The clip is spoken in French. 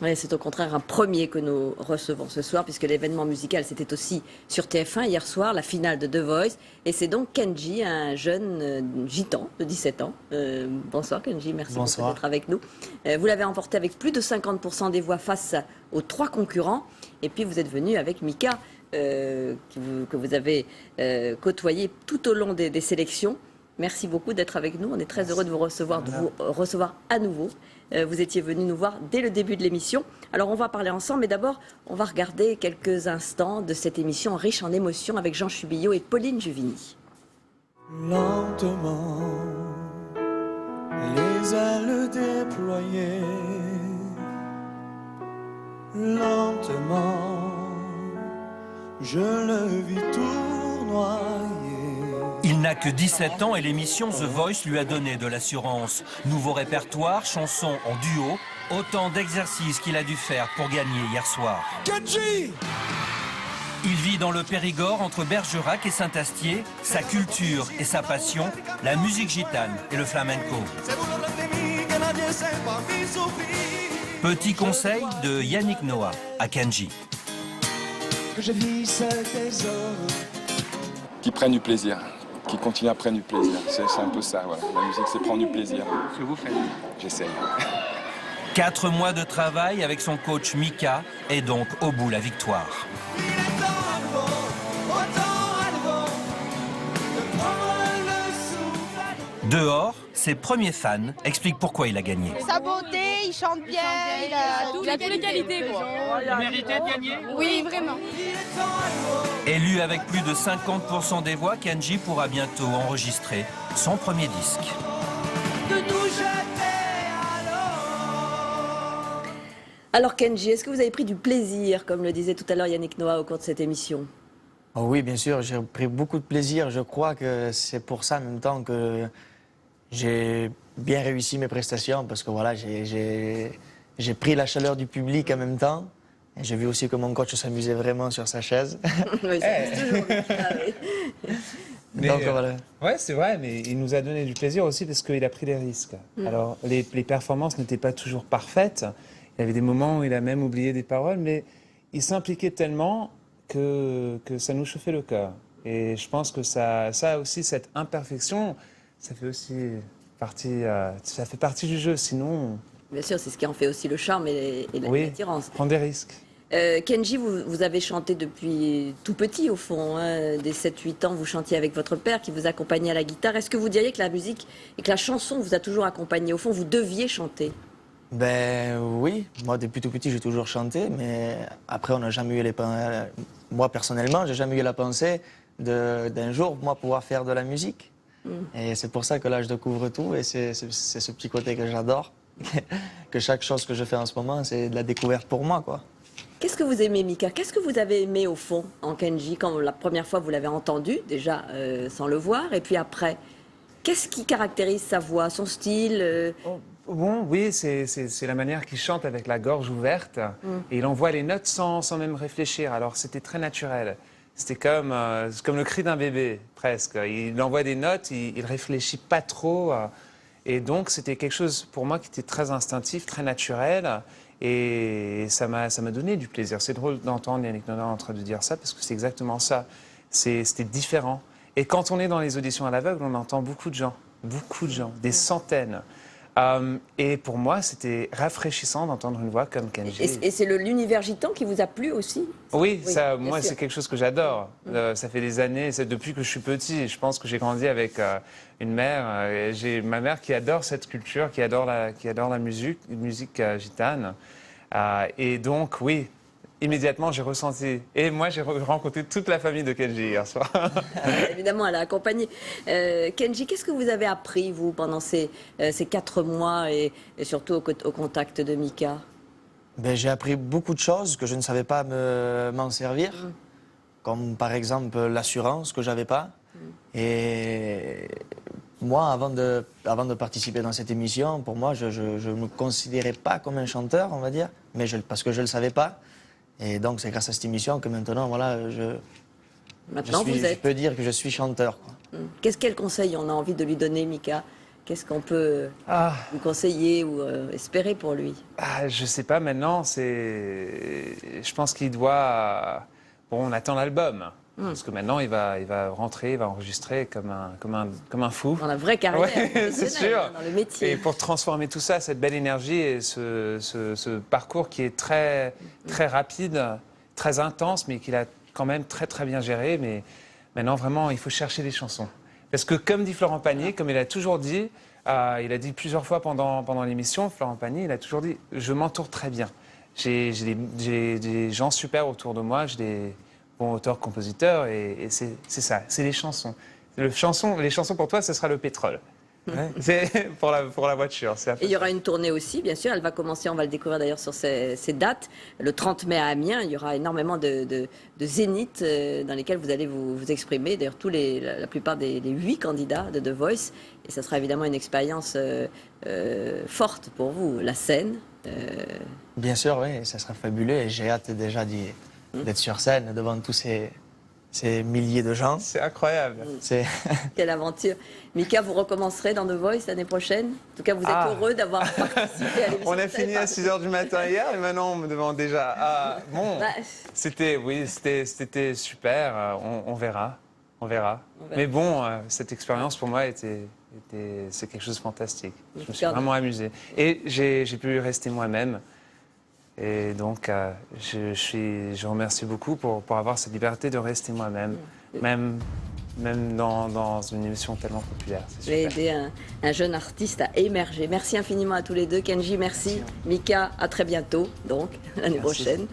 Ouais, c'est au contraire un premier que nous recevons ce soir, puisque l'événement musical, c'était aussi sur TF1 hier soir, la finale de The Voice. Et c'est donc Kenji, un jeune gitan de 17 ans. Bonsoir Kenji, merci beaucoup d'être avec nous. Vous l'avez emporté avec plus de 50% des voix face aux 3 concurrents. Et puis vous êtes venu avec Mika, que vous avez côtoyé tout au long des sélections. Merci beaucoup d'être avec nous. On est très heureux de vous recevoir à nouveau. Vous étiez venu nous voir dès le début de l'émission. Alors on va parler ensemble, mais d'abord on va regarder quelques instants de cette émission riche en émotions avec Jean Chubillot et Pauline Juvigny. Lentement, les ailes déployées, lentement, je le vis tournoyer. Il n'a que 17 ans et l'émission The Voice lui a donné de l'assurance. Nouveau répertoire, chansons en duo, autant d'exercices qu'il a dû faire pour gagner hier soir. Kenji! Il vit dans le Périgord entre Bergerac et Saint-Astier. Sa culture et sa passion, la musique gitane et le flamenco. Petit conseil de Yannick Noah à Kenji. Qui prennent du plaisir, qui continuent à prendre du plaisir. C'est un peu ça, voilà. La musique, c'est prendre du plaisir. Ce que vous faites. J'essaye. 4 mois de travail avec son coach Mika et donc au bout la victoire. Dehors, ses premiers fans expliquent pourquoi il a gagné. Sa beauté, il chante bien, il a toutes les qualités. Il méritait de gagner? Oui, vraiment. Élu avec plus de 50% des voix, Kenji pourra bientôt enregistrer son premier disque. Alors Kenji, est-ce que vous avez pris du plaisir, comme le disait tout à l'heure Yannick Noah au cours de cette émission? Oh oui, bien sûr, j'ai pris beaucoup de plaisir. Je crois que c'est pour ça en même temps que j'ai bien réussi mes prestations, parce que voilà, j'ai pris la chaleur du public en même temps. Et j'ai vu aussi que mon coach s'amusait vraiment sur sa chaise. Oui, ça toujours. Ah, oui. Donc voilà. Ouais, c'est vrai, mais il nous a donné du plaisir aussi parce qu'il a pris des risques. Alors, les performances n'étaient pas toujours parfaites. Il y avait des moments où il a même oublié des paroles, mais il s'impliquait tellement que ça nous chauffait le cœur. Et je pense que ça aussi, cette imperfection, ça fait aussi partie, ça fait partie du jeu. Sinon, Bien sûr, c'est ce qui en fait aussi le charme et l'attirance. prendre des risques. Kenji, vous avez chanté depuis tout petit, au fond, hein, dès 7-8 ans, vous chantiez avec votre père qui vous accompagnait à la guitare. Est-ce que vous diriez que la musique et que la chanson vous a toujours accompagné? Au fond, vous deviez chanter. Ben oui, moi depuis tout petit j'ai toujours chanté, mais après on n'a jamais eu moi personnellement, j'ai jamais eu la pensée d'un jour moi pouvoir faire de la musique. Et c'est pour ça que là je découvre tout et c'est ce petit côté que j'adore, que chaque chose que je fais en ce moment c'est de la découverte pour moi, quoi. Qu'est-ce que vous aimez, Mika? Qu'est-ce que vous avez aimé, au fond, en Kenji, quand la première fois vous l'avez entendu, déjà sans le voir, et puis après? Qu'est-ce qui caractérise sa voix, son style Bon, oui, c'est la manière qu'il chante avec la gorge ouverte. Et il envoie les notes sans même réfléchir. Alors c'était très naturel. C'était comme le cri d'un bébé, presque. Il envoie des notes, il réfléchit pas trop. Et donc c'était quelque chose pour moi qui était très instinctif, très naturel. Et ça m'a donné du plaisir. C'est drôle d'entendre Yannick Noah en train de dire ça, parce que c'est exactement ça. C'était différent. Et quand on est dans les auditions à l'aveugle, on entend beaucoup de gens, des centaines. Et pour moi, c'était rafraîchissant d'entendre une voix comme Kenji. Et c'est l'univers gitan qui vous a plu aussi? Oui, ça, bien moi, sûr. c'est quelque chose que j'adore. Ça fait des années, c'est depuis que je suis petit. Je pense que j'ai grandi avec une mère. J'ai ma mère qui adore cette culture, qui adore la musique gitane. Et donc, oui, immédiatement, j'ai ressenti. Et moi, j'ai rencontré toute la famille de Kenji hier soir. Évidemment, elle a accompagné. Kenji, qu'est-ce que vous avez appris, vous, pendant ces 4 mois et surtout au contact de Mika? Ben, j'ai appris beaucoup de choses que je ne savais pas m'en servir, comme par exemple l'assurance que j'avais pas. Et moi, avant de participer dans cette émission, pour moi, je ne me considérais pas comme un chanteur, on va dire, mais parce que je ne le savais pas. Et donc, c'est grâce à cette émission que maintenant, voilà, je peux dire que je suis chanteur, quoi. Quel conseil on a envie de lui donner, Mika? Qu'est-ce qu'on peut vous conseiller ou espérer pour lui? Je sais pas maintenant, je pense qu'il doit... Bon, on attend l'album. Parce que maintenant, il va rentrer, il va enregistrer comme un fou. Dans la vraie carrière, Ouais, c'est sûr. dans le métier. Et pour transformer tout ça, cette belle énergie et ce parcours qui est très, très rapide, très intense, mais qu'il a quand même très, très bien géré. Mais maintenant, vraiment, il faut chercher les chansons. Parce que comme dit Florent Pagny, comme il a toujours dit, il a dit plusieurs fois pendant l'émission, Florent Pagny, il a toujours dit « je m'entoure très bien ». J'ai des gens super autour de moi, j'ai des bons auteurs-compositeurs et c'est ça, c'est les chansons. Les chansons pour toi, ce sera le pétrole. Ouais. C'est pour la voiture. Et il y aura une tournée aussi, bien sûr. Elle va commencer, on va le découvrir d'ailleurs sur ces dates. Le 30 mai à Amiens, il y aura énormément de zéniths dans lesquels vous allez vous exprimer. D'ailleurs, la plupart des 8 candidats de The Voice. Et ça sera évidemment une expérience forte pour vous, la scène. Bien sûr, oui, ça sera fabuleux. Et j'ai hâte déjà d'être sur scène devant tous ces milliers de gens. C'est incroyable. Quelle aventure. Mika, vous recommencerez dans The Voice l'année prochaine? En tout cas, vous êtes heureux d'avoir participé à l'émission. On a fini à 6h du matin hier et maintenant on me demande déjà. Bon, c'était super. On verra. Mais bon, cette expérience pour moi c'est quelque chose de fantastique. Je me suis vraiment amusé. Et j'ai pu rester moi-même. Et donc, je remercie beaucoup pour avoir cette liberté de rester moi-même, même dans une émission tellement populaire. Vous avez aidé un jeune artiste à émerger. Merci infiniment à tous les deux. Kenji, merci. Mika, à très bientôt, donc, l'année prochaine.